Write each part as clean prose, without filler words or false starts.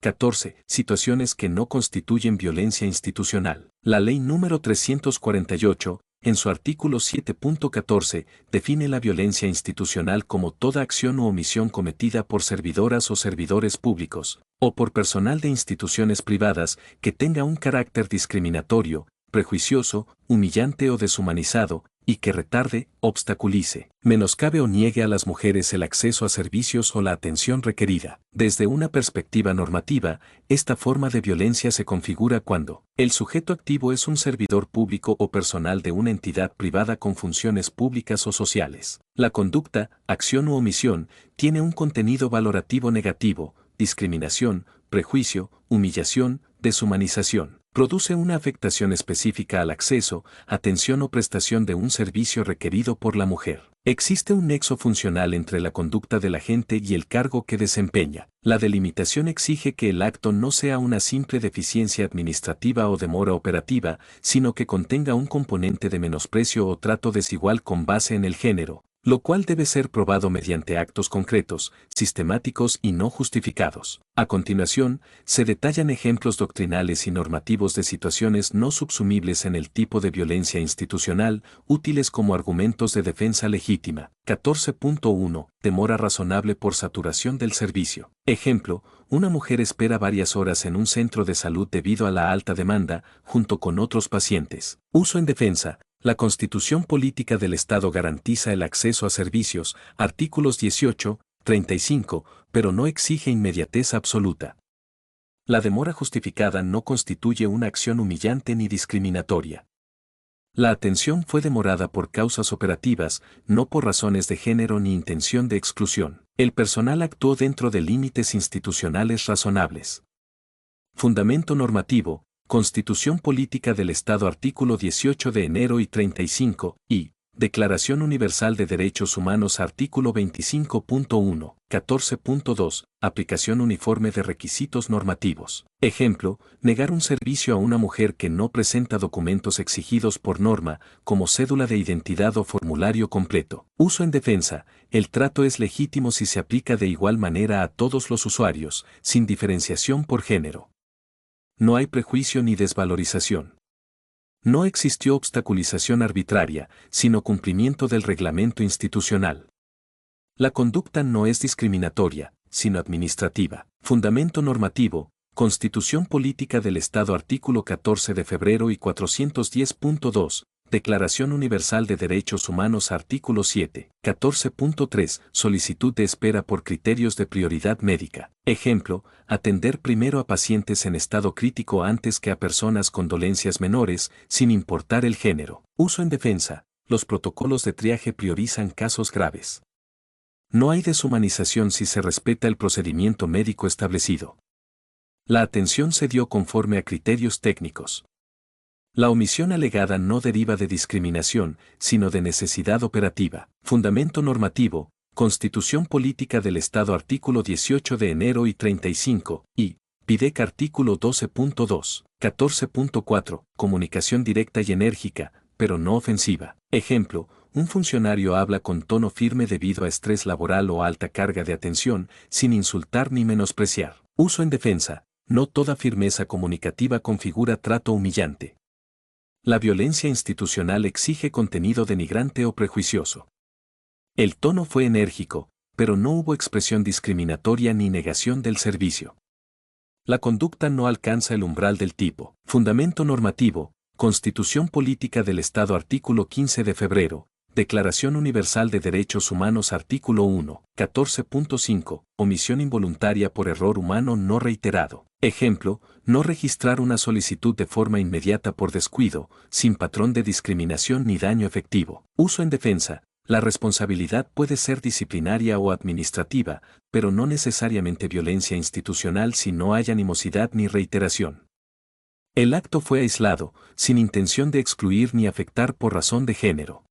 14. Situaciones que no constituyen violencia institucional. La Ley número 348, en su artículo 7.14, define la violencia institucional como toda acción u omisión cometida por servidoras o servidores públicos, o por personal de instituciones privadas que tenga un carácter discriminatorio, prejuicioso, humillante o deshumanizado, y que retarde, obstaculice, menoscabe o niegue a las mujeres el acceso a servicios o la atención requerida. Desde una perspectiva normativa, esta forma de violencia se configura cuando el sujeto activo es un servidor público o personal de una entidad privada con funciones públicas o sociales. La conducta, acción u omisión, tiene un contenido valorativo negativo, discriminación, prejuicio, humillación, deshumanización. Produce una afectación específica al acceso, atención o prestación de un servicio requerido por la mujer. Existe un nexo funcional entre la conducta del agente y el cargo que desempeña. La delimitación exige que el acto no sea una simple deficiencia administrativa o demora operativa, sino que contenga un componente de menosprecio o trato desigual con base en el género, lo cual debe ser probado mediante actos concretos, sistemáticos y no justificados. A continuación, se detallan ejemplos doctrinales y normativos de situaciones no subsumibles en el tipo de violencia institucional, útiles como argumentos de defensa legítima. 14.1. Demora razonable por saturación del servicio. Ejemplo, una mujer espera varias horas en un centro de salud debido a la alta demanda, junto con otros pacientes. Uso en defensa. La Constitución Política del Estado garantiza el acceso a servicios, artículos 18, 35, pero no exige inmediatez absoluta. La demora justificada no constituye una acción humillante ni discriminatoria. La atención fue demorada por causas operativas, no por razones de género ni intención de exclusión. El personal actuó dentro de límites institucionales razonables. Fundamento normativo. Constitución Política del Estado artículo 18 de enero y 35, y Declaración Universal de Derechos Humanos artículo 25.1, 14.2, aplicación uniforme de requisitos normativos. Ejemplo, negar un servicio a una mujer que no presenta documentos exigidos por norma, como cédula de identidad o formulario completo. Uso en defensa. El trato es legítimo si se aplica de igual manera a todos los usuarios, sin diferenciación por género. No hay prejuicio ni desvalorización. No existió obstaculización arbitraria, sino cumplimiento del reglamento institucional. La conducta no es discriminatoria, sino administrativa. Fundamento normativo. Constitución Política del Estado artículo 14 de febrero y 410.2. Declaración Universal de Derechos Humanos artículo 7, 14.3, solicitud de espera por criterios de prioridad médica. Ejemplo, atender primero a pacientes en estado crítico antes que a personas con dolencias menores, sin importar el género. Uso en defensa. Los protocolos de triaje priorizan casos graves. No hay deshumanización si se respeta el procedimiento médico establecido. La atención se dio conforme a criterios técnicos. La omisión alegada no deriva de discriminación, sino de necesidad operativa. Fundamento normativo. Constitución Política del Estado artículo 18 de enero y 35, y PIDEC artículo 12.2, 14.4, comunicación directa y enérgica, pero no ofensiva. Ejemplo, un funcionario habla con tono firme debido a estrés laboral o alta carga de atención, sin insultar ni menospreciar. Uso en defensa. No toda firmeza comunicativa configura trato humillante. La violencia institucional exige contenido denigrante o prejuicioso. El tono fue enérgico, pero no hubo expresión discriminatoria ni negación del servicio. La conducta no alcanza el umbral del tipo. Fundamento normativo. Constitución Política del Estado artículo 15 de febrero. Declaración Universal de Derechos Humanos artículo 1, 14.5, omisión involuntaria por error humano no reiterado. Ejemplo, no registrar una solicitud de forma inmediata por descuido, sin patrón de discriminación ni daño efectivo. Uso en defensa. La responsabilidad puede ser disciplinaria o administrativa, pero no necesariamente violencia institucional si no hay animosidad ni reiteración. El acto fue aislado, sin intención de excluir ni afectar por razón de género.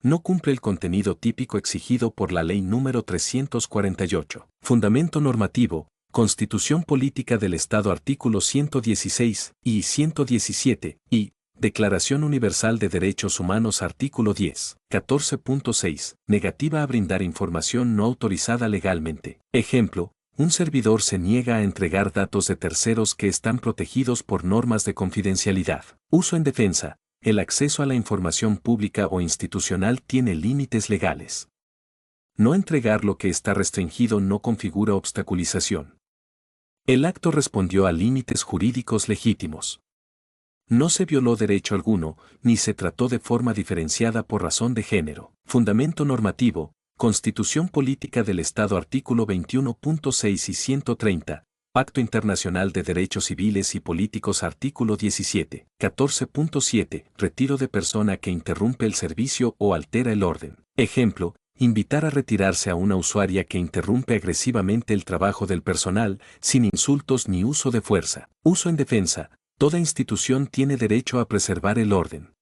No cumple el contenido típico exigido por la Ley número 348. Fundamento normativo. Constitución Política del Estado artículos 116 y 117, y Declaración Universal de Derechos Humanos artículo 10, 14.6, negativa a brindar información no autorizada legalmente. Ejemplo, Un servidor se niega a entregar datos de terceros que están protegidos por normas de confidencialidad. Uso en defensa. El acceso a la información pública o institucional tiene límites legales. No entregar lo que está restringido no configura obstaculización. El acto respondió a límites jurídicos legítimos. No se violó derecho alguno, ni se trató de forma diferenciada por razón de género. Fundamento normativo. Constitución Política del Estado artículo 21.6 y 130, Pacto Internacional de Derechos Civiles y Políticos artículo 17, 14.7, retiro de persona que interrumpe el servicio o altera el orden. Ejemplo, invitar a retirarse a una usuaria que interrumpe agresivamente el trabajo del personal, sin insultos ni uso de fuerza. Uso en defensa, toda institución tiene derecho a preservar el orden.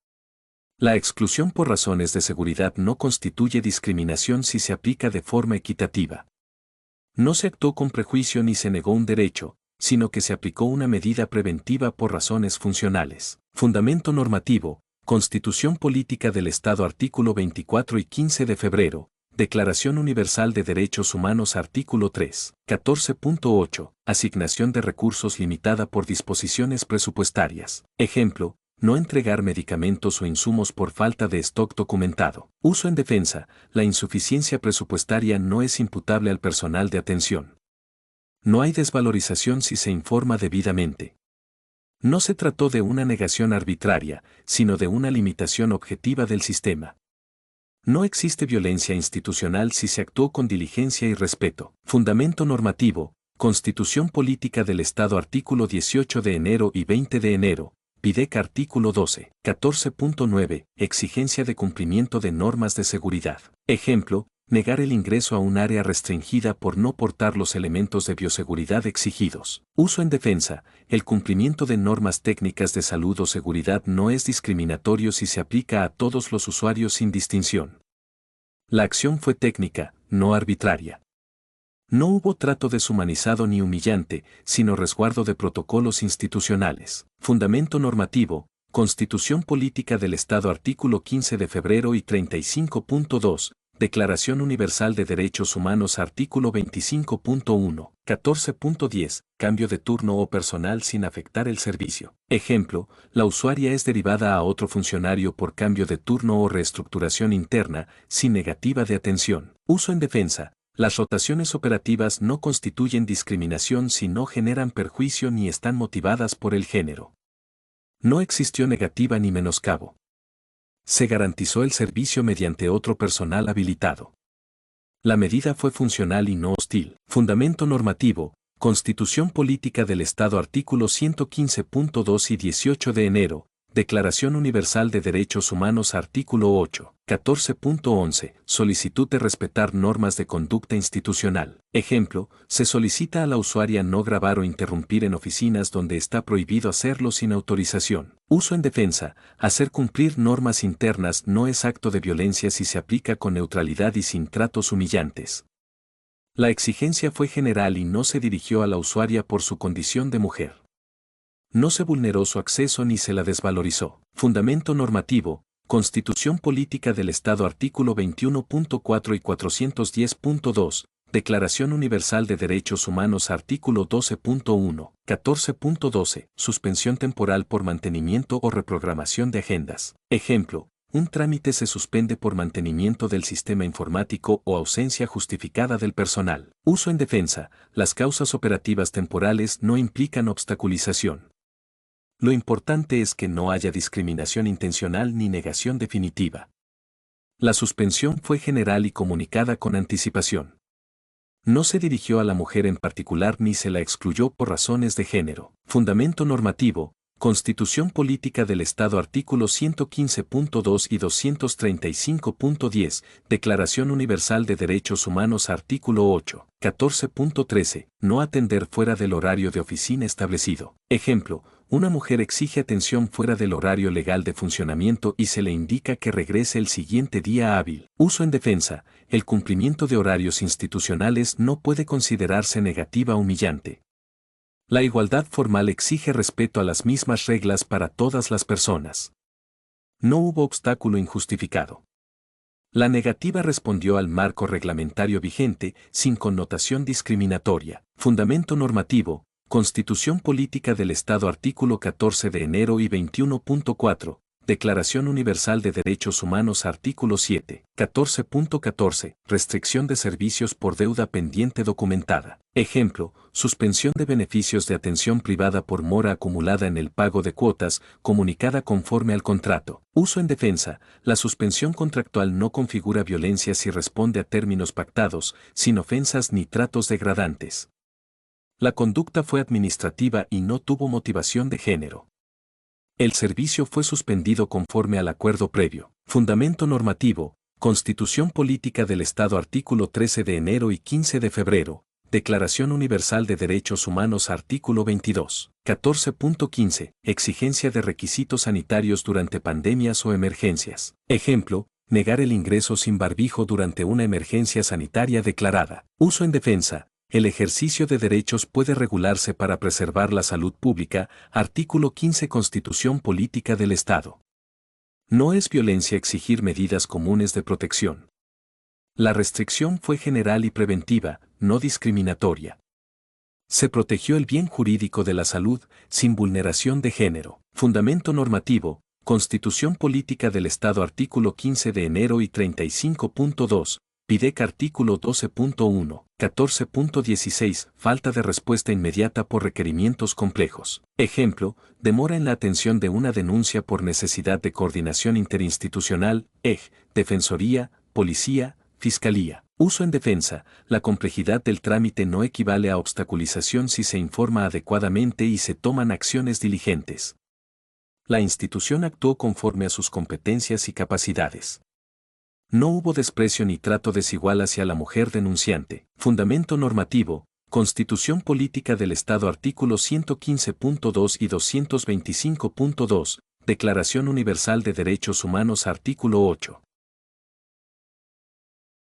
La exclusión por razones de seguridad no constituye discriminación si se aplica de forma equitativa. No se actuó con prejuicio ni se negó un derecho, sino que se aplicó una medida preventiva por razones funcionales. Fundamento normativo, Constitución Política del Estado artículo 24 y 15 de febrero, Declaración Universal de Derechos Humanos artículo 3, 14.8, asignación de recursos limitada por disposiciones presupuestarias. Ejemplo, no entregar medicamentos o insumos por falta de stock documentado. Uso en defensa, la insuficiencia presupuestaria no es imputable al personal de atención. No hay desvalorización si se informa debidamente. No se trató de una negación arbitraria, sino de una limitación objetiva del sistema. No existe violencia institucional si se actuó con diligencia y respeto. Fundamento normativo, Constitución Política del Estado artículo 18 de enero y 20 de enero, PIDEC artículo 12, 14.9, exigencia de cumplimiento de normas de seguridad. Ejemplo, negar el ingreso a un área restringida por no portar los elementos de bioseguridad exigidos. Uso en defensa, el cumplimiento de normas técnicas de salud o seguridad no es discriminatorio si se aplica a todos los usuarios sin distinción. La acción fue técnica, no arbitraria. No hubo trato deshumanizado ni humillante, sino resguardo de protocolos institucionales. Fundamento normativo, Constitución Política del Estado artículo 15 de febrero y 35.2, Declaración Universal de Derechos Humanos artículo 25.1, 14.10, cambio de turno o personal sin afectar el servicio. Ejemplo, la usuaria es derivada a otro funcionario por cambio de turno o reestructuración interna, sin negativa de atención. Uso en defensa. Las rotaciones operativas no constituyen discriminación si no generan perjuicio ni están motivadas por el género. No existió negativa ni menoscabo. Se garantizó el servicio mediante otro personal habilitado. La medida fue funcional y no hostil. Fundamento normativo, Constitución Política del Estado artículo 115.2 y 18 de enero, Declaración Universal de Derechos Humanos artículo 8, 14.11, solicitud de respetar normas de conducta institucional. Ejemplo, se solicita a la usuaria no grabar o interrumpir en oficinas donde está prohibido hacerlo sin autorización. Uso en defensa, hacer cumplir normas internas no es acto de violencia si se aplica con neutralidad y sin tratos humillantes. La exigencia fue general y no se dirigió a la usuaria por su condición de mujer. No se vulneró su acceso ni se la desvalorizó. Fundamento normativo, Constitución Política del Estado artículo 21.4 y 410.2, Declaración Universal de Derechos Humanos artículo 12.1, 14.12, suspensión temporal por mantenimiento o reprogramación de agendas. Ejemplo, un trámite se suspende por mantenimiento del sistema informático o ausencia justificada del personal. Uso en defensa, las causas operativas temporales no implican obstaculización. Lo importante es que no haya discriminación intencional ni negación definitiva. La suspensión fue general y comunicada con anticipación. No se dirigió a la mujer en particular ni se la excluyó por razones de género. Fundamento normativo, Constitución Política del Estado artículo 115.2 y 235.10, Declaración Universal de Derechos Humanos artículo 8, 14.13, no atender fuera del horario de oficina establecido. Ejemplo, una mujer exige atención fuera del horario legal de funcionamiento y se le indica que regrese el siguiente día hábil. Uso en defensa, el cumplimiento de horarios institucionales no puede considerarse negativa o humillante. La igualdad formal exige respeto a las mismas reglas para todas las personas. No hubo obstáculo injustificado. La negativa respondió al marco reglamentario vigente sin connotación discriminatoria. Fundamento normativo, Constitución Política del Estado artículo 14 de enero y 21.4, Declaración Universal de Derechos Humanos artículo 7, 14.14, restricción de servicios por deuda pendiente documentada. Ejemplo, suspensión de beneficios de atención privada por mora acumulada en el pago de cuotas, comunicada conforme al contrato. Uso en defensa, la suspensión contractual no configura violencia si responde a términos pactados, sin ofensas ni tratos degradantes. La conducta fue administrativa y no tuvo motivación de género. El servicio fue suspendido conforme al acuerdo previo. Fundamento normativo, Constitución Política del Estado artículo 13 de enero y 15 de febrero, Declaración Universal de Derechos Humanos artículo 22. 14.15, exigencia de requisitos sanitarios durante pandemias o emergencias. Ejemplo, negar el ingreso sin barbijo durante una emergencia sanitaria declarada. Uso en defensa. El ejercicio de derechos puede regularse para preservar la salud pública, artículo 15 Constitución Política del Estado. No es violencia exigir medidas comunes de protección. La restricción fue general y preventiva, no discriminatoria. Se protegió el bien jurídico de la salud, sin vulneración de género. Fundamento normativo, Constitución Política del Estado artículo 15 de enero y 35.2. PIDEC artículo 12.1, 14.16, falta de respuesta inmediata por requerimientos complejos. Ejemplo, demora en la atención de una denuncia por necesidad de coordinación interinstitucional, Defensoría, Policía, Fiscalía. Uso en defensa, la complejidad del trámite no equivale a obstaculización si se informa adecuadamente y se toman acciones diligentes. La institución actuó conforme a sus competencias y capacidades. No hubo desprecio ni trato desigual hacia la mujer denunciante. Fundamento normativo, Constitución Política del Estado artículo 115.2 y 225.2, Declaración Universal de Derechos Humanos artículo 8.